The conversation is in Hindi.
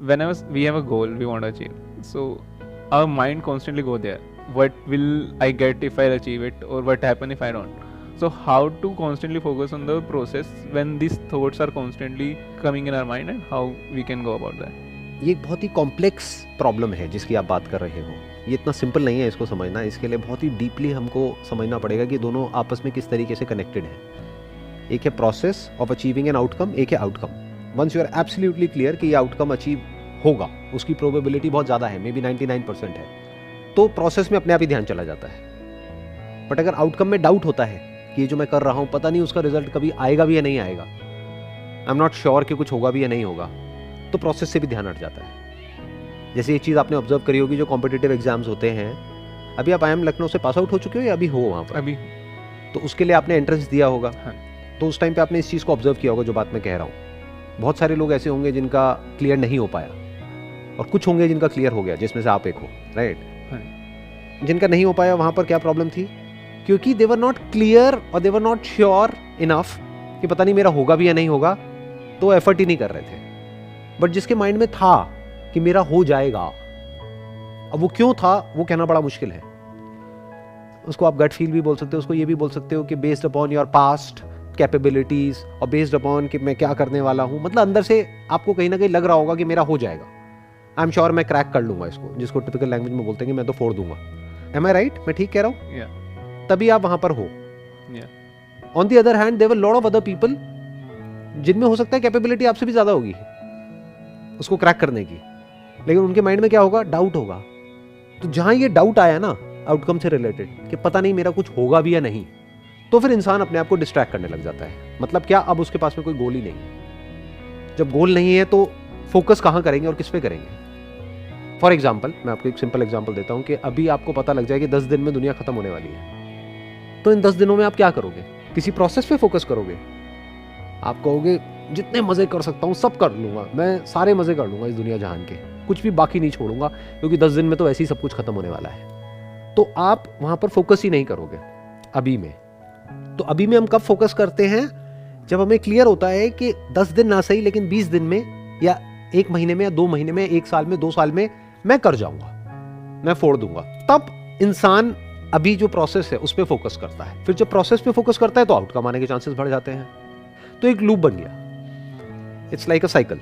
whenever we have a goal we want to achieve, so our mind constantly go there. What will I get if I achieve it, or what happen if I don't? So how to constantly focus on the process when these thoughts are constantly coming in our mind, and how we can go about that? ये एक बहुत ही कॉम्प्लेक्स प्रॉब्लम है जिसकी आप बात कर रहे हो। ये इतना सिंपल नहीं है इसको समझना। इसके लिए बहुत ही डीपली हमको समझना पड़ेगा कि दोनों आपस में किस तरीके से कनेक्टेड हैं। एक है process of achieving an outcome, एक है outcome. Once you are absolutely clear कि ये आउटकम अचीव होगा, उसकी प्रोबेबिलिटी बहुत ज़्यादा है, मे बी 99% है, तो प्रोसेस में अपने आप ही ध्यान चला जाता है। बट अगर आउटकम में डाउट होता है कि ये जो मैं कर रहा हूँ पता नहीं उसका रिजल्ट कभी आएगा भी या नहीं आएगा, आई एम नॉट श्योर कि कुछ होगा भी या नहीं होगा, तो प्रोसेस से भी ध्यान हट जाता है। जैसे ये चीज़ आपने ऑब्जर्व करी होगी, जो कॉम्पिटिटिव एग्जाम्स होते हैं, अभी आप IIM लखनऊ से पास आउट हो चुके हो या अभी हो वहाँ पर? अभी। तो उसके लिए आपने एंट्रेंस दिया होगा। हाँ। तो उस टाइम पे आपने इस चीज़ को ऑब्जर्व किया होगा जो बात मैं कह रहा हूँ। बहुत सारे लोग ऐसे होंगे जिनका क्लियर नहीं हो पाया, और कुछ होंगे जिनका क्लियर हो गया, जिसमें से आप एक हो, राइट? हाँ। जिनका नहीं हो पाया वहाँ पर क्या प्रॉब्लम थी? क्योंकि दे वर नॉट क्लियर और दे वर नॉट श्योर इनफ कि पता नहीं मेरा होगा भी या नहीं होगा, तो एफर्ट ही नहीं कर रहे थे। बट जिसके माइंड में था कि मेरा हो जाएगा, अब वो क्यों था वो कहना बड़ा मुश्किल है। उसको आप गट फील भी बोल सकते हो, उसको ये भी बोल सकते हो कि based upon your past capabilities और बेस्ड अपॉन कि मैं क्या करने वाला हूँ। मतलब अंदर से आपको कहीं ना कहीं लग रहा होगा कि मेरा हो जाएगा, आई एम श्योर मैं क्रैक कर लूंगा इसको, जिसको टिपिकल लैंग्वेज में बोलते हैं कि मैं तो फोड़ दूंगा। एम आई राइट? मैं ठीक कह रहा हूँ? Yeah. तभी आप वहां पर हो। Yeah. On the other hand there were lot of other people जिनमें हो सकता है कैपेबिलिटी आपसे भी ज्यादा होगी उसको क्रैक करने की, लेकिन उनके माइंड में क्या होगा? डाउट होगा। तो जहां ये डाउट आया ना आउटकम से रिलेटेड कि पता नहीं मेरा कुछ होगा भी या नहीं, तो फिर इंसान अपने आप को डिस्ट्रैक्ट करने लग जाता है। मतलब क्या? अब उसके पास में कोई गोल ही नहीं। जब गोल नहीं है तो फोकस कहां करेंगे और किस पे करेंगे? फॉर एग्जाम्पल, मैं आपको एक सिंपल एग्जाम्पल देता हूं कि अभी आपको पता लग जाए कि 10 दिन में दुनिया खत्म होने वाली है, तो इन 10 दिनों में आप क्या करोगे? किसी प्रोसेस पे फोकस करोगे? आप कहोगे जितने मजे कर सकता हूं सब कर लूंगा, मैं सारे मजे कर लूंगा इस दुनिया जहान के, कुछ भी बाकी नहीं छोड़ूंगा, क्योंकि 10 दिन में तो ऐसे ही सब कुछ खत्म होने वाला है। तो आप वहां पर फोकस ही नहीं करोगे अभी में। तो अभी में हम कब फोकस करते हैं? जब हमें क्लियर होता है कि 10 दिन ना सही लेकिन 20 दिन में या 1 महीने में या 2 महीने में, 1 साल में, 2 साल में मैं कर जाऊंगा, मैं फोड़ दूंगा। तब इंसान अभी जो प्रोसेस है उस पर फोकस करता है। फिर जब प्रोसेस पे फोकस करता है तो आउटकम आने के चांसेस बढ़ जाते हैं। तो एक लूप बन गया। It's like a cycle.